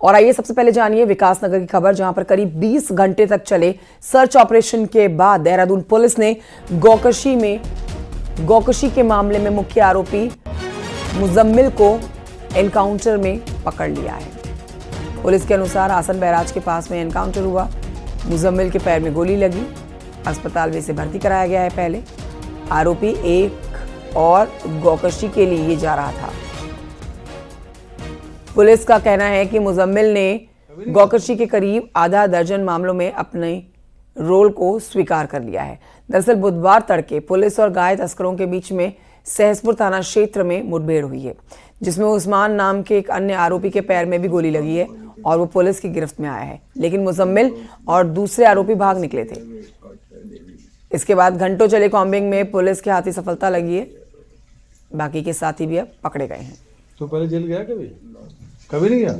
और आइए सबसे पहले जानिए विकासनगर की खबर, जहां पर करीब 20 घंटे तक चले सर्च ऑपरेशन के बाद देहरादून पुलिस ने गौकशी के मामले में मुख्य आरोपी मुजम्मिल को एनकाउंटर में पकड़ लिया है। पुलिस के अनुसार आसन बैराज के पास में एनकाउंटर हुआ। मुजम्मिल के पैर में गोली लगी, अस्पताल में इसे भर्ती कराया गया है। पहले आरोपी एक और गौकशी के लिए जा रहा था। पुलिस का कहना है कि मुजम्मिल ने गौकशी के करीब आधा दर्जन मामलों में अपने रोल को स्वीकार कर लिया है। दरअसल बुधवार तड़के पुलिस और गाय तस्करों के बीच में सहसपुर थाना क्षेत्र में मुठभेड़ हुई है, जिसमें उस्मान नाम के एक अन्य आरोपी के पैर में भी गोली लगी है और वो पुलिस की गिरफ्त में आया है। लेकिन मुजम्मिल और दूसरे आरोपी भाग निकले थे। इसके बाद घंटों चले कॉम्बिंग में पुलिस के हाथी सफलता लगी है। बाकी के साथी भी अब पकड़े गए हैं। तो पहले जेल गया कभी नहीं गया।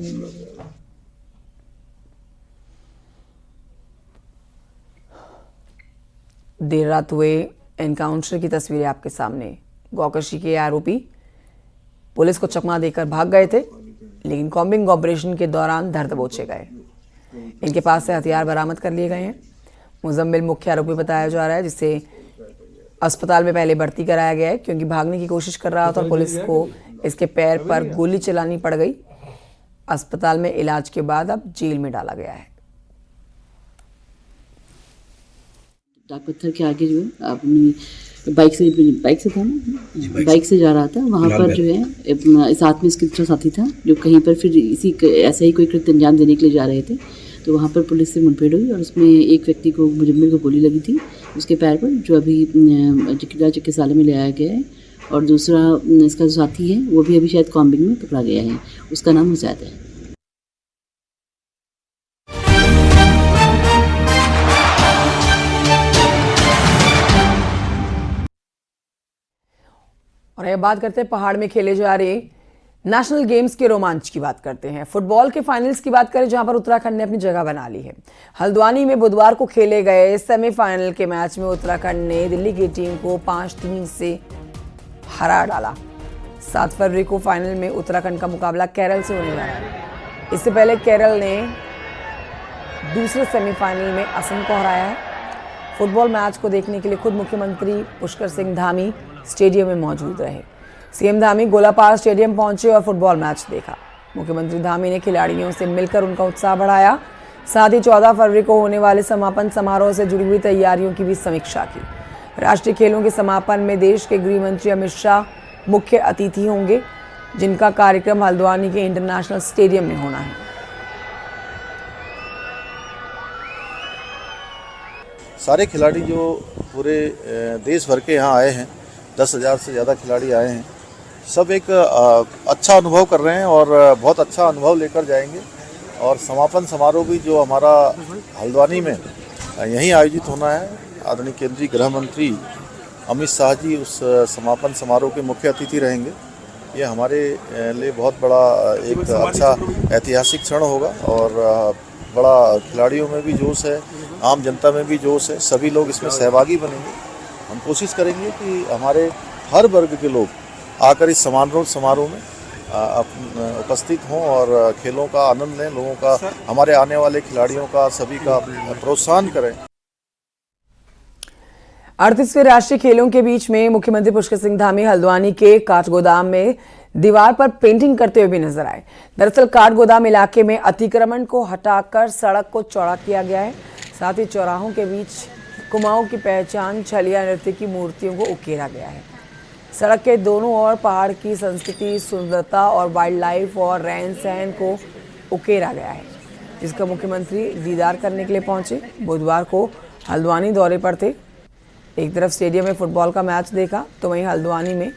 देर रात हुए एनकाउंटर की तस्वीरें आपके सामने। गौकशी के आरोपी पुलिस को चकमा देकर भाग गए थे, लेकिन कॉम्बिंग ऑपरेशन के दौरान धर दबोचे गए। इनके पास से हथियार बरामद कर लिए गए हैं। मुजम्मिल मुख्य आरोपी बताया जा रहा है, जिसे अस्पताल में पहले भर्ती कराया गया है क्योंकि भागने की कोशिश कर रहा था और पुलिस को इसके पैर पर गोली चलानी पड़ गई। अस्पताल में इलाज के बाद अब जेल में डाला गया है। डाक पत्थर के आगे जो है अपनी बाइक से था ना, बाइक से जा रहा था। वहाँ पर जो है साथ में इसके दूसरा साथी था जो कहीं पर फिर ऐसे ही कोई कृत्य अंजाम देने के लिए जा रहे थे। तो वहाँ पर पुलिस से मुठभेड़ हुई और उसमें एक व्यक्ति को मुजम्मिल को गोली लगी थी उसके पैर पर, जो अभी चिकित्सालय में ले आया गया है। और दूसरा इसका जो साथी है वो भी अभी शायद कॉम्बिंग में पकड़ा गया है, उसका नाम हुसैद है। और अब बात करते हैं पहाड़ में खेले जा रहे नेशनल गेम्स के रोमांच की बात करते हैं। फुटबॉल के फाइनल्स की बात करें, जहां पर उत्तराखंड ने अपनी जगह बना ली है। हल्द्वानी में बुधवार को खेले गए सेमीफाइनल के मैच में उत्तराखंड ने दिल्ली की टीम को 5-3 से हरा डाला। 7 फरवरी को फाइनल में उत्तराखंड का मुकाबला केरल से होने जा रहा है। इससे पहले केरल ने दूसरे सेमीफाइनल में असम को हराया है। फुटबॉल मैच को देखने के लिए खुद मुख्यमंत्री पुष्कर सिंह धामी स्टेडियम में मौजूद रहे। सीएम धामी गोलापार स्टेडियम पहुंचे और फुटबॉल मैच देखा। मुख्यमंत्री धामी ने खिलाड़ियों से मिलकर उनका उत्साह बढ़ाया। साथ ही 14 फरवरी को होने वाले समापन समारोह से जुड़ी हुई तैयारियों की भी समीक्षा की। राष्ट्रीय खेलों के समापन में देश के गृह मंत्री अमित शाह मुख्य अतिथि होंगे, जिनका कार्यक्रम हल्द्वानी के इंटरनेशनल स्टेडियम में होना है। सारे खिलाड़ी जो पूरे देश भर के यहाँ आए हैं, 10,000 से ज़्यादा खिलाड़ी आए हैं, सब एक अच्छा अनुभव कर रहे हैं और बहुत अच्छा अनुभव लेकर जाएंगे। और समापन समारोह भी जो हमारा हल्द्वानी में यहीं आयोजित होना है, आदरणीय केंद्रीय गृह मंत्री अमित शाह जी उस समापन समारोह के मुख्य अतिथि रहेंगे। ये हमारे लिए बहुत बड़ा एक अच्छा ऐतिहासिक क्षण होगा और बड़ा खिलाड़ियों में भी जोश है, आम जनता में भी जोश है, सभी लोग इसमें सहभागी बनेंगे। हम कोशिश करेंगे कि हमारे हर वर्ग के लोग आकर इस समारोह में उपस्थित हों और खेलों का आनंद लें, लोगों का, हमारे आने वाले खिलाड़ियों का, सभी का प्रोत्साहन करें। 38वें राष्ट्रीय खेलों के बीच में मुख्यमंत्री पुष्कर सिंह धामी हल्द्वानी के काठगोदाम में दीवार पर पेंटिंग करते हुए भी नजर आए। दरअसल काठगोदाम इलाके में अतिक्रमण को हटाकर सड़क को चौड़ा किया गया है। साथ ही चौराहों के बीच कुमाऊं की पहचान छलिया नृत्य की मूर्तियों को उकेरा गया है। सड़क के दोनों ओर पहाड़ की संस्कृति, सुंदरता और वाइल्ड लाइफ और रहन सहन को उकेरा गया है, जिसका मुख्यमंत्री दीदार करने के लिए पहुंचे। बुधवार को हल्द्वानी दौरे पर थे। एक तरफ स्टेडियम में फुटबॉल का मैच देखा, तो वहीं हल्द्वानी में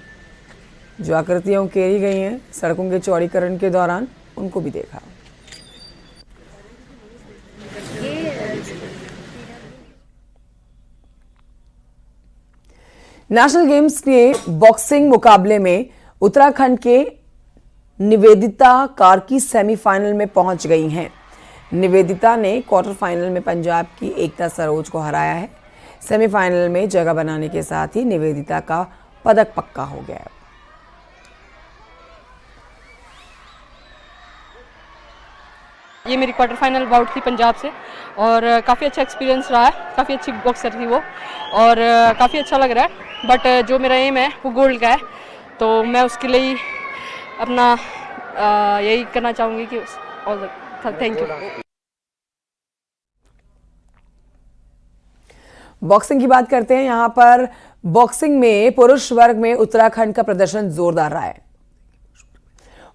जो आकृतियां उकेरी गई हैं सड़कों के चौड़ीकरण के दौरान, उनको भी देखा। नेशनल गेम्स के बॉक्सिंग मुकाबले में उत्तराखंड के निवेदिता कार्की सेमीफाइनल में पहुंच गई हैं। निवेदिता ने क्वार्टर फाइनल में पंजाब की एकता सरोज को हराया है। सेमीफाइनल में जगह बनाने के साथ ही निवेदिता का पदक पक्का हो गया है। ये मेरी क्वार्टर फाइनल बाउट थी पंजाब से और काफ़ी अच्छा एक्सपीरियंस रहा है, काफ़ी अच्छी बॉक्सर थी वो और काफ़ी अच्छा लग रहा है। बट जो मेरा एम है वो गोल्ड का है, तो मैं उसके लिए ही अपना यही करना चाहूँगी कि ऑल थैंक यू। बॉक्सिंग की बात करते हैं। यहाँ पर बॉक्सिंग में पुरुष वर्ग में उत्तराखंड का प्रदर्शन जोरदार रहा है।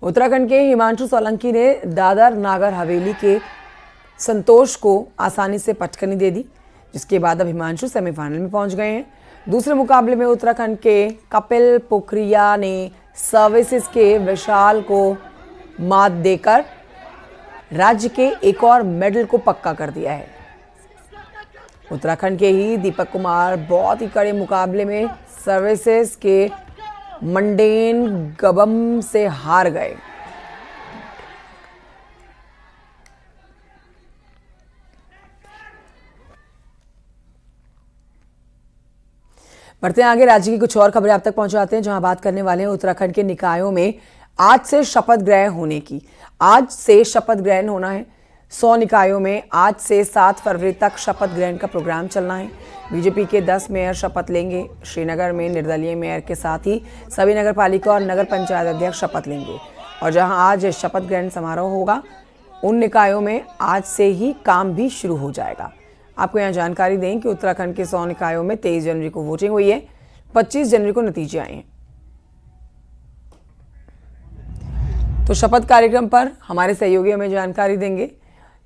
उत्तराखंड के हिमांशु सोलंकी ने दादर नागर हवेली के संतोष को आसानी से पटकनी दे दी, जिसके बाद अब हिमांशु सेमीफाइनल में पहुंच गए हैं। दूसरे मुकाबले में उत्तराखंड के कपिल पोखरिया ने सर्विसेज के विशाल को मात देकर राज्य के एक और मेडल को पक्का कर दिया है। उत्तराखंड के ही दीपक कुमार बहुत ही कड़े मुकाबले में सर्विसेज के मंडेन गबम से हार गए। बढ़ते हैं आगे, राज्य की कुछ और खबरें आप तक पहुंचाते हैं, जहां बात करने वाले हैं उत्तराखंड के निकायों में आज से शपथ ग्रहण होने की। आज से शपथ ग्रहण होना है। 100 निकायों में आज से 7 फरवरी तक शपथ ग्रहण का प्रोग्राम चलना है। बीजेपी के 10 मेयर शपथ लेंगे। श्रीनगर में निर्दलीय मेयर के साथ ही सभी नगर पालिका और नगर पंचायत अध्यक्ष शपथ लेंगे। और जहां आज शपथ ग्रहण समारोह होगा, उन निकायों में आज से ही काम भी शुरू हो जाएगा। आपको यहाँ जानकारी दें कि उत्तराखंड के 100 निकायों में 23 जनवरी को वोटिंग हुई है, 25 जनवरी को नतीजे आए हैं। तो शपथ कार्यक्रम पर हमारे सहयोगी हमें जानकारी देंगे।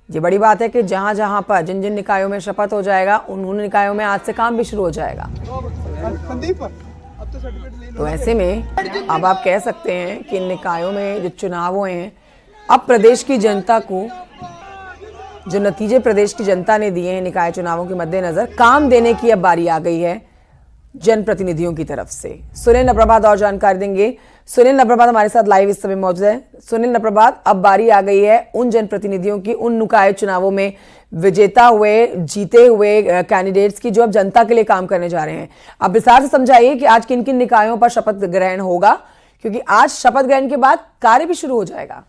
ये बड़ी बात है कि जहां जहां पर जिन जिन निकायों में शपथ हो जाएगा, उन निकायों में आज से काम भी शुरू हो जाएगा। तो ऐसे में अब आप कह सकते हैं कि इन निकायों में जो चुनाव हुए हैं, अब प्रदेश की जनता को जो नतीजे प्रदेश की जनता ने दिए हैं निकाय चुनावों के मद्देनजर, काम देने की अब बारी आ गई है जनप्रतिनिधियों की तरफ से। सुनील नप्रभात और जानकारी देंगे। सुनील नप्रभात हमारे साथ लाइव इस समय मौजूद है। सुनील नप्रभात, अब बारी आ गई है उन जनप्रतिनिधियों की, उन निकाय चुनावों में विजेता हुए, जीते हुए कैंडिडेट्स की, जो अब जनता के लिए काम करने जा रहे हैं। अब विस्तार से समझाइए कि आज किन किन निकायों पर शपथ ग्रहण होगा, क्योंकि आज शपथ ग्रहण के बाद कार्य भी शुरू हो जाएगा।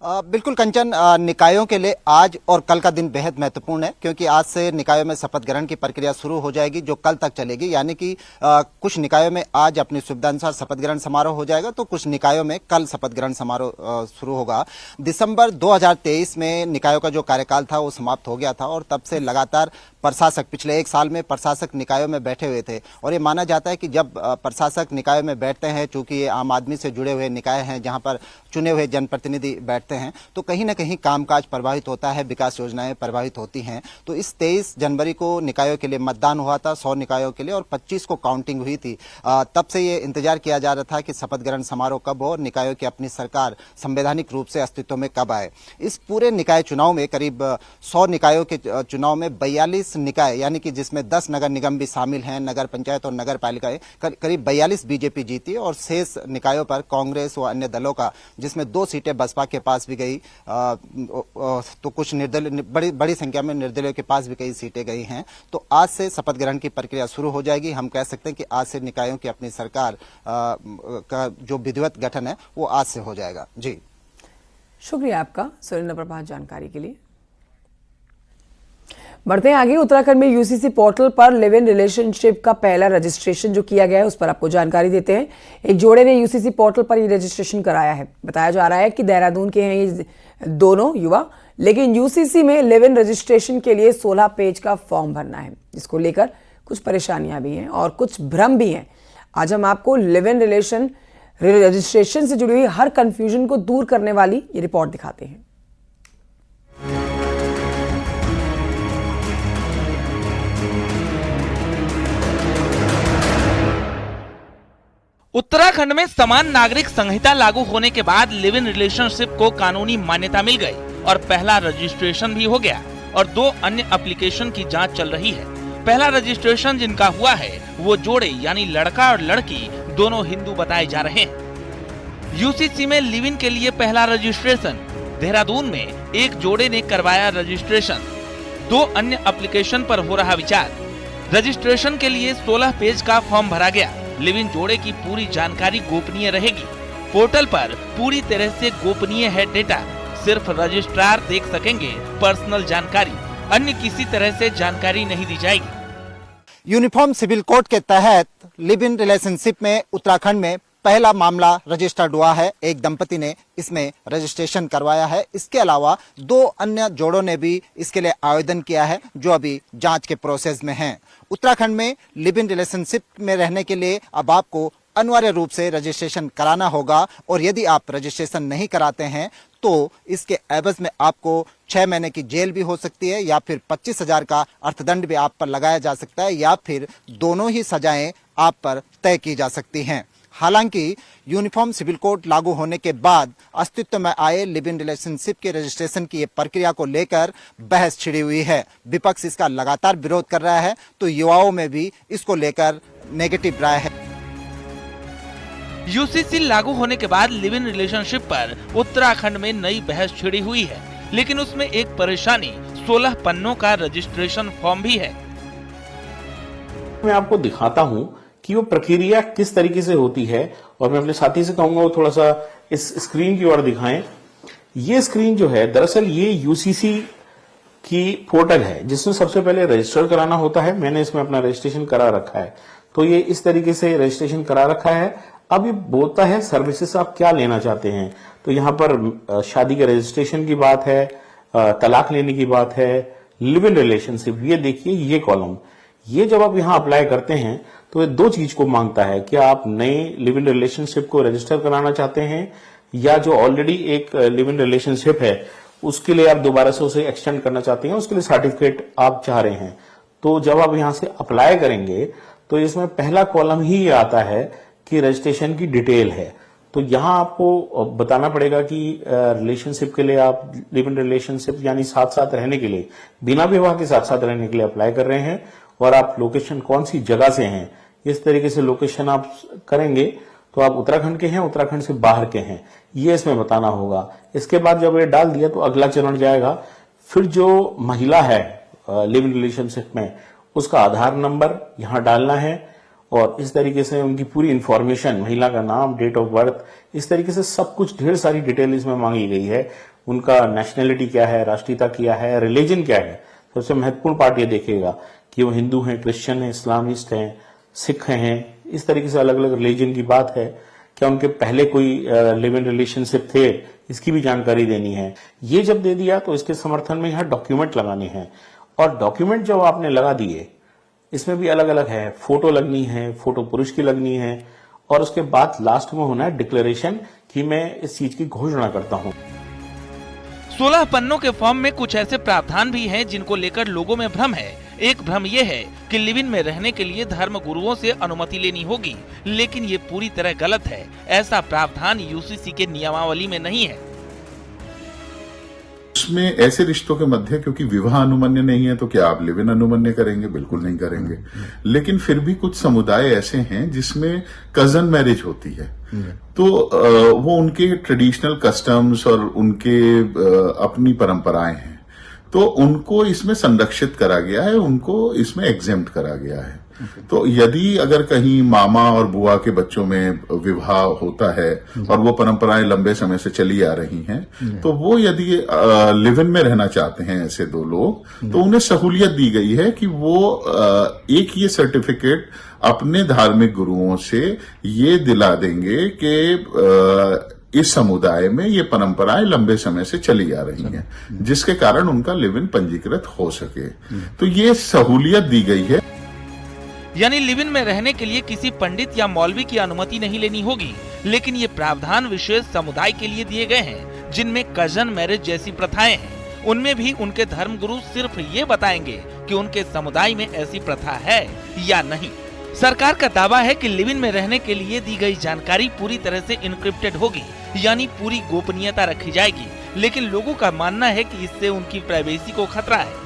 बिल्कुल कंचन, निकायों के लिए आज और कल का दिन बेहद महत्वपूर्ण है, क्योंकि आज से निकायों में शपथ ग्रहण की प्रक्रिया शुरू हो जाएगी, जो कल तक चलेगी। यानी कि कुछ निकायों में आज अपनी सुविधा अनुसार शपथ ग्रहण समारोह हो जाएगा, तो कुछ निकायों में कल शपथ ग्रहण समारोह शुरू होगा। दिसंबर 2023 में निकायों का जो कार्यकाल था वो समाप्त हो गया था, और तब से लगातार प्रशासक पिछले 1 साल में प्रशासक निकायों में बैठे हुए थे। और ये माना जाता है कि जब प्रशासक निकायों में बैठते हैं, चूंकि ये आम आदमी से जुड़े हुए निकाय हैं, जहां पर चुने हुए जनप्रतिनिधि बैठते हैं, तो कहीं ना कहीं कामकाज प्रभावित होता है, विकास योजनाएं प्रभावित होती हैं। तो इस 23 जनवरी को निकायों के लिए मतदान हुआ था, 100 निकायों के लिए, और 25 को काउंटिंग हुई थी। तब से ये इंतजार किया जा रहा था कि शपथ ग्रहण समारोह कब हो और निकायों की अपनी सरकार संवैधानिक रूप से अस्तित्व में कब आए। इस पूरे निकाय चुनाव में करीब 100 निकायों के चुनाव में 42 निकाय, यानी कि जिसमें 10 नगर निगम भी शामिल हैं, नगर पंचायत और नगर पालिकाएं, करीब 42 बीजेपी जीती, और शेष निकायों पर कांग्रेस व अन्य दलों का, जिसमें 2 सीटें बसपा के पास भी गई, तो कुछ निर्दलीय, बड़ी संख्या में निर्दलीयों के पास भी कई सीटें गई हैं। तो आज से शपथ ग्रहण की प्रक्रिया शुरू हो जाएगी। हम कह सकते हैं कि आज से निकायों की अपनी सरकार का जो विधिवत गठन है वो आज से हो जाएगा। जी, शुक्रिया आपका सुरेंद्र प्रभात जानकारी के लिए। बढ़ते हैं आगे। उत्तराखंड में यूसीसी पोर्टल पर लिव इन रिलेशनशिप का पहला रजिस्ट्रेशन जो किया गया है, उस पर आपको जानकारी देते हैं। एक जोड़े ने यूसीसी पोर्टल पर ये रजिस्ट्रेशन कराया है। बताया जा रहा है कि देहरादून के हैं ये दोनों युवा, लेकिन यूसीसी में लिव इन रजिस्ट्रेशन के लिए 16 पेज का फॉर्म भरना है, जिसको लेकर कुछ परेशानियां भी हैं और कुछ भ्रम भी हैं। आज हम आपको लिव इन रजिस्ट्रेशन से जुड़ी हुई हर कंफ्यूजन को दूर करने वाली ये रिपोर्ट दिखाते हैं। उत्तराखंड में समान नागरिक संहिता लागू होने के बाद लिव इन रिलेशनशिप को कानूनी मान्यता मिल गई और पहला रजिस्ट्रेशन भी हो गया, और 2 अन्य एप्लीकेशन की जांच चल रही है। पहला रजिस्ट्रेशन जिनका हुआ है वो जोड़े यानी लड़का और लड़की दोनों हिंदू बताए जा रहे हैं। यूसीसी में लिव इन के लिए पहला रजिस्ट्रेशन देहरादून में एक जोड़े ने करवाया रजिस्ट्रेशन। 2 अन्य एप्लीकेशन पर हो रहा विचार। रजिस्ट्रेशन के लिए 16 पेज का फॉर्म भरा गया। लिव इन जोड़े की पूरी जानकारी गोपनीय रहेगी। पोर्टल पर पूरी तरह से गोपनीय है डेटा। सिर्फ रजिस्ट्रार देख सकेंगे पर्सनल जानकारी, अन्य किसी तरह से जानकारी नहीं दी जाएगी। यूनिफॉर्म सिविल कोड के तहत लिव इन रिलेशनशिप में उत्तराखंड में पहला मामला रजिस्टर्ड हुआ है। एक दंपति ने इसमें रजिस्ट्रेशन करवाया है। इसके अलावा 2 अन्य जोड़ों ने भी इसके लिए आवेदन किया है, जो अभी जांच के प्रोसेस में हैं। उत्तराखंड में लिव इन रिलेशनशिप में रहने के लिए अब आपको अनिवार्य रूप से रजिस्ट्रेशन कराना होगा, और यदि आप रजिस्ट्रेशन नहीं कराते हैं तो इसके एवज में आपको 6 महीने की जेल भी हो सकती है, या फिर 25,000 का अर्थदंड भी आप पर लगाया जा सकता है, या फिर दोनों ही सजाएं आप पर तय की जा सकती हैं। हालांकि यूनिफॉर्म सिविल कोड लागू होने के बाद अस्तित्व में आए लिव इन रिलेशनशिप के रजिस्ट्रेशन की ये प्रक्रिया को लेकर बहस छिड़ी हुई है। विपक्ष इसका लगातार विरोध कर रहा है, तो युवाओं में भी इसको लेकर नेगेटिव राय है। यूसीसी लागू होने के बाद लिव इन रिलेशनशिप पर उत्तराखंड में नई बहस छिड़ी हुई है, लेकिन उसमें एक परेशानी 16 पन्नों का रजिस्ट्रेशन फॉर्म भी है। मैं आपको दिखाता हूं कि वो प्रक्रिया किस तरीके से होती है, और मैं अपने साथी से कहूंगा वो थोड़ा सा इस स्क्रीन की ओर दिखाएं। ये स्क्रीन जो है, दरअसल ये यूसीसी की पोर्टल है, जिसमें सबसे पहले रजिस्टर कराना होता है। मैंने इसमें अपना रजिस्ट्रेशन करा रखा है, तो ये इस तरीके से रजिस्ट्रेशन करा रखा है। अब ये बोलता है सर्विसेज आप क्या लेना चाहते हैं, तो यहाँ पर शादी के रजिस्ट्रेशन की बात है, तलाक लेने की बात है, लिव इन रिलेशनशिप। ये देखिए ये कॉलम, ये जब आप यहाँ अप्लाई करते हैं तो ये 2 चीज को मांगता है कि आप नए लिव इन रिलेशनशिप को रजिस्टर कराना चाहते हैं, या जो ऑलरेडी एक लिव इन रिलेशनशिप है उसके लिए आप दोबारा से उसे एक्सटेंड करना चाहते हैं, उसके लिए सर्टिफिकेट आप चाह रहे हैं। तो जब आप यहाँ से अप्लाई करेंगे तो इसमें पहला कॉलम ही ये आता है कि रजिस्ट्रेशन की डिटेल है। तो यहाँ आपको बताना पड़ेगा कि रिलेशनशिप के लिए आप लिव इन रिलेशनशिप यानी साथ साथ रहने के लिए, बिना विवाह के साथ साथ रहने के लिए अप्लाई कर रहे हैं, और आप लोकेशन कौन सी जगह से हैं, इस तरीके से लोकेशन आप करेंगे तो आप उत्तराखंड के हैं, उत्तराखंड से बाहर के हैं, ये इसमें बताना होगा। इसके बाद जब ये डाल दिया तो अगला चरण जाएगा। फिर जो महिला है लिव इन रिलेशनशिप में, उसका आधार नंबर यहाँ डालना है, और इस तरीके से उनकी पूरी इंफॉर्मेशन, महिला का नाम, डेट ऑफ बर्थ, इस तरीके से सब कुछ ढेर सारी डिटेल इसमें मांगी गई है। उनका नेशनैलिटी क्या है, राष्ट्रीयता क्या है, रिलीजन क्या है। सबसे महत्वपूर्ण पार्ट ये देखेगा कि वो हिंदू हैं, क्रिश्चियन हैं, इस्लामिस्ट हैं, सिख हैं, इस तरीके से अलग अलग रिलीजन की बात है। क्या उनके पहले कोई लिव इन रिलेशनशिप थे, इसकी भी जानकारी देनी है। ये जब दे दिया तो इसके समर्थन में यहाँ डॉक्यूमेंट लगाने हैं, और डॉक्यूमेंट जब आपने लगा दिए इसमें भी अलग अलग है, फोटो लगनी है, फोटो पुरुष की लगनी है, और उसके बाद लास्ट में होना है डिक्लेरेशन कि मैं इस चीज की घोषणा करता हूँ। 16 पन्नों के फॉर्म में कुछ ऐसे प्रावधान भी हैं जिनको लेकर लोगों में भ्रम है। एक भ्रम ये है कि लिव इन में रहने के लिए धर्म गुरुओं से अनुमति लेनी होगी, लेकिन ये पूरी तरह गलत है। ऐसा प्रावधान यूसीसी के नियमावली में नहीं है। इसमें ऐसे रिश्तों के मध्य, क्योंकि विवाह अनुमन्य नहीं है, तो क्या आप लिव इन अनुमन्य करेंगे? बिल्कुल नहीं करेंगे। लेकिन फिर भी कुछ समुदाय ऐसे हैं जिसमें कजन मैरिज होती है, तो वो उनके ट्रेडिशनल कस्टम्स और उनके अपनी परंपराएं हैं, तो उनको इसमें संरक्षित करा गया है, उनको इसमें एग्जेम्प्ट करा गया है। तो यदि अगर कहीं मामा और बुआ के बच्चों में विवाह होता है और वो परंपराएं लंबे समय से चली आ रही हैं, तो वो यदि लिव इन में रहना चाहते हैं ऐसे 2 लोग, तो उन्हें सहूलियत दी गई है कि वो एक ये सर्टिफिकेट अपने धार्मिक गुरुओं से ये दिला देंगे कि इस समुदाय में ये परंपराएं लंबे समय से चली आ रही हैं, जिसके कारण उनका लिव इन पंजीकृत हो सके। तो ये सहूलियत दी गई है। यानी लिव इन में रहने के लिए किसी पंडित या मौलवी की अनुमति नहीं लेनी होगी, लेकिन ये प्रावधान विशेष समुदाय के लिए दिए गए हैं जिनमें कजन मैरिज जैसी प्रथाएं हैं। उनमें भी उनके धर्म गुरु सिर्फ ये बताएंगे कि उनके समुदाय में ऐसी प्रथा है या नहीं। सरकार का दावा है कि लिव इन में रहने के लिए दी गई जानकारी पूरी तरह से इनक्रिप्टेड होगी, यानी पूरी गोपनीयता रखी जाएगी, लेकिन लोगों का मानना है कि इससे उनकी प्राइवेसी को खतरा है।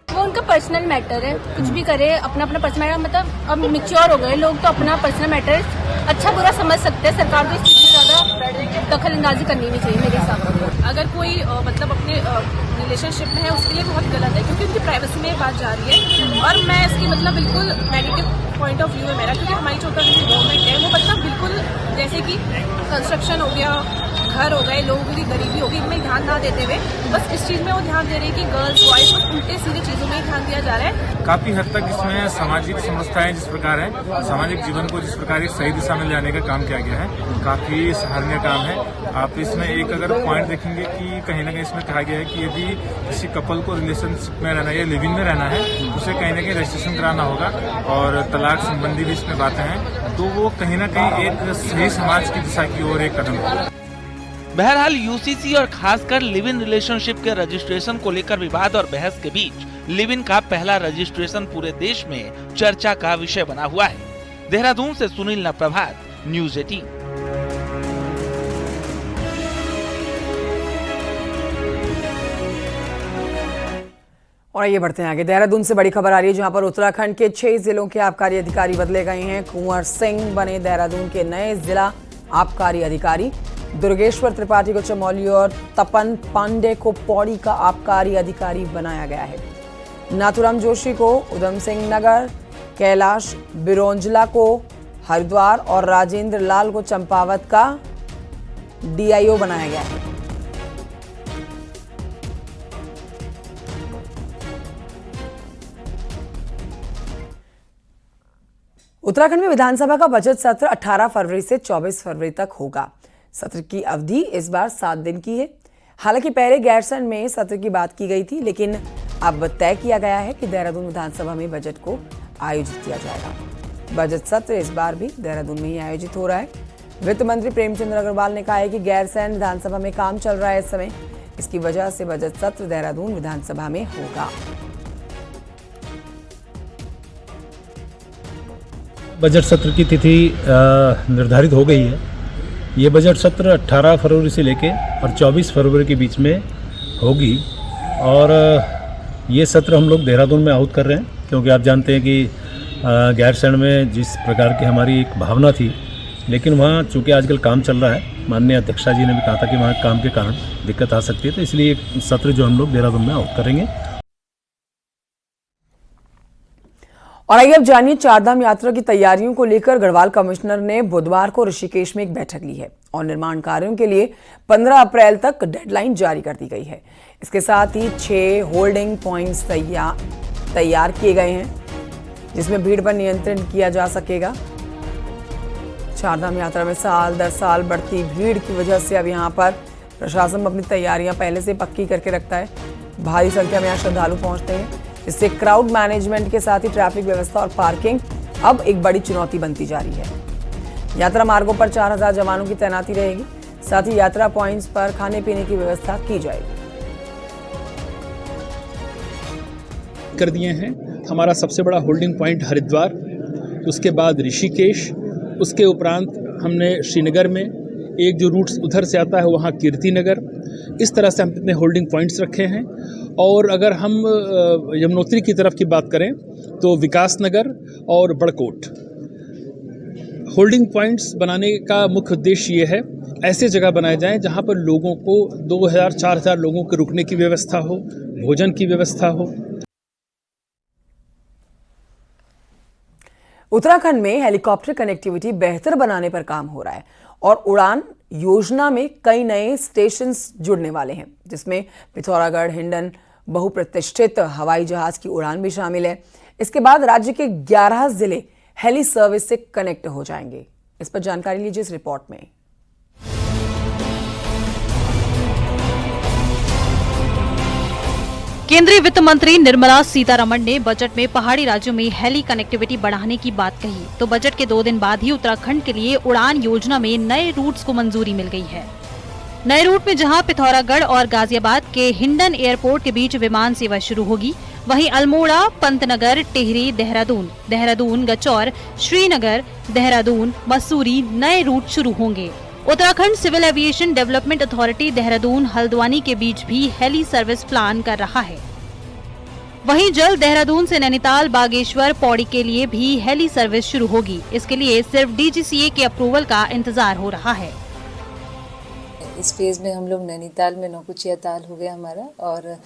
वो उनका पर्सनल मैटर है, कुछ भी करे, अपना अपना पर्सनल मैटर, मतलब अब मैच्योर हो गए लोग तो अपना पर्सनल मैटर अच्छा बुरा समझ सकते हैं। सरकार को इस चीज में ज्यादा दखल अंदाजी करनी नहीं चाहिए मेरे हिसाब से। अगर कोई मतलब अपने रिलेशनशिप में है उसके लिए बहुत गलत है, क्योंकि उनकी प्राइवेसी में बात जा रही है। और मैं इसकी मतलब बिल्कुल नेगेटिव पॉइंट ऑफ व्यू है मेरा, क्योंकि हमारी जो गवर्नमेंट है वो मतलब बिल्कुल जैसे कि कंस्ट्रक्शन हो गया, घर हो गए, लोगों की गरीबी होगी, इनमें ध्यान ना देते हुए बस इस चीज़ में वो ध्यान दे रहे हैं कि गर्ल्स बॉयज बस उल्टे सीधे चीज़ों में ध्यान दिया जा रहा है। काफी हद तक इसमें सामाजिक समस्याएं जिस प्रकार है, सामाजिक जीवन को जिस प्रकार एक सही दिशा में ले जाने का काम किया गया है, काफी सराहनीय काम है। आप इसमें एक अगर पॉइंट देखेंगे कि कहीं ना कहीं इसमें कहा गया है कि यदि किसी कपल को रिलेशनशिप में रहना या लिविंग में रहना है तो उसे कहीं ना कहीं रजिस्ट्रेशन कराना होगा, और तलाक संबंधी भी इसमें बातें हैं, तो वो कहीं ना कहीं एक सही समाज की दिशा की ओर एक कदम है। बहरहाल यूसीसी और खासकर लिव इन रिलेशनशिप के रजिस्ट्रेशन को लेकर विवाद और बहस के बीच लिव इन का पहला रजिस्ट्रेशन पूरे देश में चर्चा का विषय बना हुआ है। देहरादून से सुनील प्रभात, न्यूज़ 18। और ये बढ़ते हैं आगे। देहरादून से बड़ी खबर आ रही है, जहां पर उत्तराखंड के 6 जिलों के आबकारी अधिकारी बदले गए हैं। कुंवर सिंह बने देहरादून के नए जिला आबकारी अधिकारी। दुर्गेश्वर त्रिपाठी को चमोली और तपन पांडे को पौड़ी का आबकारी अधिकारी बनाया गया है। नाथुराम जोशी को उधम सिंह नगर, कैलाश बिरोंजला को हरिद्वार और राजेंद्र लाल को चंपावत का डीआईओ बनाया गया है। उत्तराखंड में विधानसभा का बजट सत्र 18 फरवरी से 24 फरवरी तक होगा। सत्र की अवधि इस बार 7 दिन की है। हालांकि पहले गैरसैंण में सत्र की बात की गई थी, लेकिन अब तय किया गया है कि देहरादून विधानसभा में बजट को आयोजित किया जाएगा। बजट सत्र इस बार भी देहरादून में ही आयोजित हो रहा है। वित्त मंत्री प्रेमचंद अग्रवाल ने कहा है कि गैरसैंण विधानसभा में काम चल रहा है इस समय, इसकी वजह से बजट सत्र देहरादून विधानसभा में होगा। बजट सत्र की तिथि निर्धारित हो गई है। ये बजट सत्र 18 फरवरी से लेके और 24 फरवरी के बीच में होगी, और ये सत्र हम लोग देहरादून में आहूत कर रहे हैं, क्योंकि आप जानते हैं कि गैरसैंण में जिस प्रकार की हमारी एक भावना थी, लेकिन वहाँ चूँकि आजकल काम चल रहा है, माननीय अध्यक्षा जी ने भी कहा था कि वहाँ काम के कारण दिक्कत आ सकती है, तो इसलिए एक सत्र जो हम लोग देहरादून में आहूत करेंगे। और आइए अब जानिए चारधाम यात्रा की तैयारियों को लेकर गढ़वाल कमिश्नर ने बुधवार को ऋषिकेश में एक बैठक ली है और निर्माण कार्यों के लिए 15 अप्रैल तक डेडलाइन जारी कर दी गई है। इसके साथ ही 6 होल्डिंग पॉइंट्स तैयार किए गए हैं, जिसमें भीड़ पर नियंत्रण किया जा सकेगा। चारधाम यात्रा में साल दर साल बढ़ती भीड़ की वजह से अब यहाँ पर प्रशासन अपनी तैयारियां पहले से पक्की करके रखता है। भारी संख्या में यहाँ श्रद्धालु पहुंचते हैं, इससे क्राउड मैनेजमेंट के साथ ही ट्रैफिक व्यवस्था और पार्किंग अब एक बड़ी चुनौती बनती जा रही है। यात्रा मार्गों पर 4000 जवानों की तैनाती रहेगी, साथ ही यात्रा पॉइंट्स पर खाने पीने की व्यवस्था की जाएगी। कर दिए हैं। हमारा सबसे बड़ा होल्डिंग पॉइंट हरिद्वार, उसके बाद ऋषिकेश, उसके उपरांत हमने श्रीनगर में एक जो रूट्स उधर से आता है वहाँ कीर्तिनगर, इस तरह से हम इतने होल्डिंग पॉइंट्स रखे हैं। और अगर हम यमुनोत्री की तरफ की बात करें तो विकास नगर और बड़कोट। होल्डिंग पॉइंट्स बनाने का मुख्य उद्देश्य ये है, ऐसे जगह बनाए जाएं जहां पर लोगों को 2000-4000 लोगों के रुकने की व्यवस्था हो, भोजन की व्यवस्था हो। उत्तराखंड में हेलीकॉप्टर कनेक्टिविटी बेहतर बनाने पर काम हो रहा है और उड़ान योजना में कई नए स्टेशन जुड़ने वाले हैं, जिसमें पिथौरागढ़ हिंडन बहुप्रतिष्ठित हवाई जहाज की उड़ान भी शामिल है। इसके बाद राज्य के 11 जिले हेली सर्विस से कनेक्ट हो जाएंगे। इस पर जानकारी लीजिए इस रिपोर्ट में। केंद्रीय वित्त मंत्री निर्मला सीतारमण ने बजट में पहाड़ी राज्यों में हेली कनेक्टिविटी बढ़ाने की बात कही, तो बजट के 2 दिन बाद ही उत्तराखंड के लिए उड़ान योजना में नए रूट्स को मंजूरी मिल गई है। नए रूट में जहां पिथौरागढ़ और गाजियाबाद के हिंडन एयरपोर्ट के बीच विमान सेवा शुरू होगी, वहीं अल्मोड़ा, पंतनगर, टिहरी, देहरादून, गचौर, श्रीनगर, देहरादून, मसूरी नए रूट शुरू होंगे। Uttarakhand civil aviation development authority Dehradun Haldwani के बीच भी हेली सर्विस प्लान कर रहा है। वहीं जल्द देहरादून से नैनीताल, बागेश्वर, पौड़ी के लिए भी हेली सर्विस शुरू होगी। इसके लिए सिर्फ DGCA के अप्रूवल का इंतजार हो रहा है। इस फेज़ में हम लोग नैनीताल में नौकुचिया ताल हो गया हमारा, और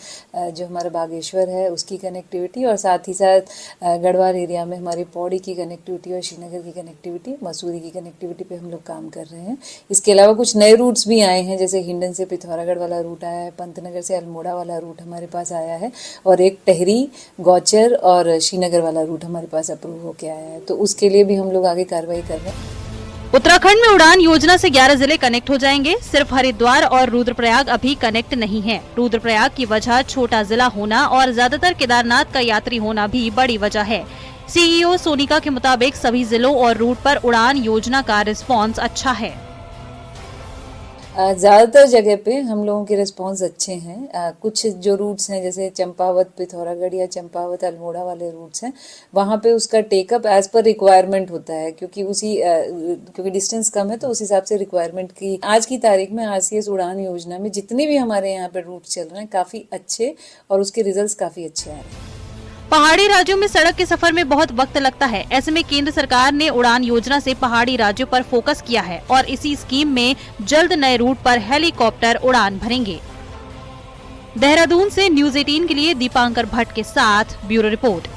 जो हमारा बागेश्वर है उसकी कनेक्टिविटी, और साथ ही साथ गढ़वाल एरिया में हमारी पौड़ी की कनेक्टिविटी और श्रीनगर की कनेक्टिविटी, मसूरी की कनेक्टिविटी पे हम लोग काम कर रहे हैं। इसके अलावा कुछ नए रूट्स भी आए हैं, जैसे हिंडन से पिथौरागढ़ वाला रूट आया है, पंतनगर से अल्मोड़ा वाला रूट हमारे पास आया है, और एक टहरी, गौचर और श्रीनगर वाला रूट हमारे पास अप्रूव होके आया है। तो उसके लिए भी हम लोग आगे कार्रवाई कर रहे हैं। उत्तराखंड में उड़ान योजना से 11 जिले कनेक्ट हो जाएंगे। सिर्फ हरिद्वार और रुद्रप्रयाग अभी कनेक्ट नहीं है। रुद्रप्रयाग की वजह छोटा जिला होना और ज्यादातर केदारनाथ का यात्री होना भी बड़ी वजह है। सीईओ सोनिका के मुताबिक सभी जिलों और रूट पर उड़ान योजना का रिस्पांस अच्छा है। ज़्यादातर जगह पे हम लोगों के रिस्पांस अच्छे हैं। कुछ जो रूट्स हैं जैसे चंपावत पिथौरागढ़ या चंपावत अल्मोड़ा वाले रूट्स हैं, वहाँ पे उसका टेकअप एज पर रिक्वायरमेंट होता है, क्योंकि डिस्टेंस कम है तो उस हिसाब से रिक्वायरमेंट की। आज की तारीख में RCS उड़ान योजना में जितने भी हमारे यहाँ पे रूट चल रहे हैं काफ़ी अच्छे, और उसके रिजल्ट्स काफ़ी अच्छे आ रहे हैं। पहाड़ी राज्यों में सड़क के सफर में बहुत वक्त लगता है। ऐसे में केंद्र सरकार ने उड़ान योजना से पहाड़ी राज्यों पर फोकस किया है और इसी स्कीम में जल्द नए रूट पर हेलीकॉप्टर उड़ान भरेंगे। देहरादून से न्यूज़ 18 के लिए दीपांकर भट्ट के साथ ब्यूरो रिपोर्ट।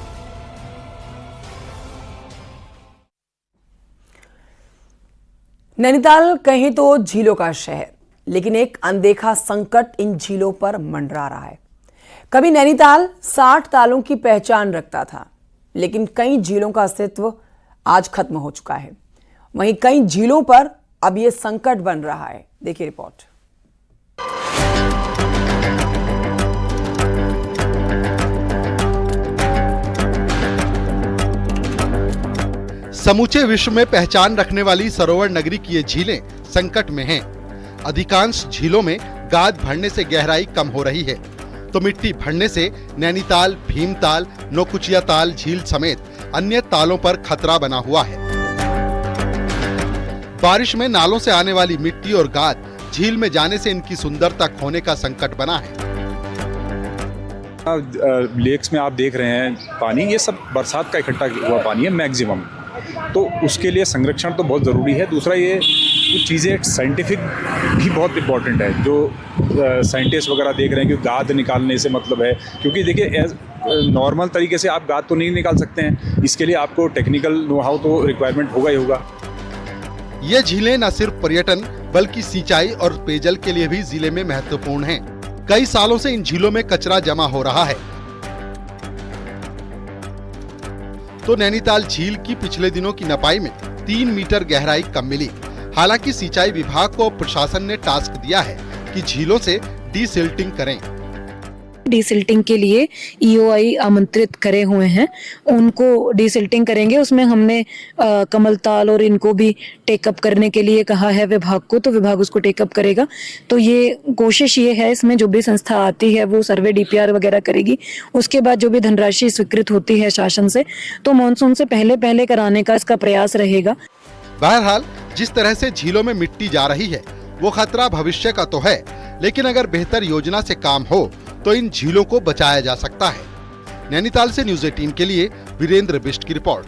नैनीताल कहीं तो झीलों का शहर, लेकिन एक अनदेखा संकट इन झीलों पर मंडरा रहा है। कभी नैनीताल 60 तालों की पहचान रखता था, लेकिन कई झीलों का अस्तित्व आज खत्म हो चुका है। वहीं कई झीलों पर अब ये संकट बन रहा है। देखिए रिपोर्ट। समूचे विश्व में पहचान रखने वाली सरोवर नगरी की ये झीलें संकट में हैं। अधिकांश झीलों में गाद भरने से गहराई कम हो रही है, तो मिट्टी भरने से नैनीताल, भीमताल, नौकुचिया ताल झील समेत अन्य तालों पर खतरा बना हुआ है। बारिश में नालों से आने वाली मिट्टी और गाद झील में जाने से इनकी सुंदरता खोने का संकट बना है। लेक्स में आप देख रहे हैं पानी, ये सब बरसात का इकट्ठा हुआ पानी है मैक्सिमम, तो उसके लिए संरक्षण तो बहुत ज़रूरी है। दूसरा ये कुछ चीज़ें साइंटिफिक भी बहुत इम्पोर्टेंट है, जो साइंटिस्ट वगैरह देख रहे हैं कि गाद निकालने से मतलब है, क्योंकि देखिए नॉर्मल तरीके से आप गाद तो नहीं निकाल सकते हैं, इसके लिए आपको टेक्निकल नो हाउ तो रिक्वायरमेंट होगा ही होगा। ये झीलें न सिर्फ पर्यटन बल्कि सिंचाई और पेयजल के लिए भी जिले में महत्वपूर्ण हैं। कई सालों से इन झीलों में कचरा जमा हो रहा है, तो नैनीताल झील की पिछले दिनों की नपाई में 3 मीटर गहराई कम मिली। हालांकि सिंचाई विभाग को प्रशासन ने टास्क दिया है कि झीलों से डीसिल्टिंग करें। डीसिल्टिंग के लिए EOI आमंत्रित करे हुए हैं, उनको डीसिल्टिंग करेंगे। उसमें हमने कमल ताल और इनको भी टेकअप करने के लिए कहा है विभाग को, तो विभाग उसको टेकअप करेगा। तो ये कोशिश ये है, इसमें जो भी संस्था आती है वो सर्वे DPR वगैरह करेगी। उसके बाद जो भी धनराशि स्वीकृत होती है शासन से, तो मानसून से पहले कराने का इसका प्रयास रहेगा। बहरहाल जिस तरह से झीलों में मिट्टी जा रही है वो खतरा भविष्य का तो है, लेकिन अगर बेहतर योजना से काम हो तो इन झीलों को बचाया जा सकता है। नैनीताल से न्यूज़ 18 के लिए वीरेंद्र बिष्ट की रिपोर्ट।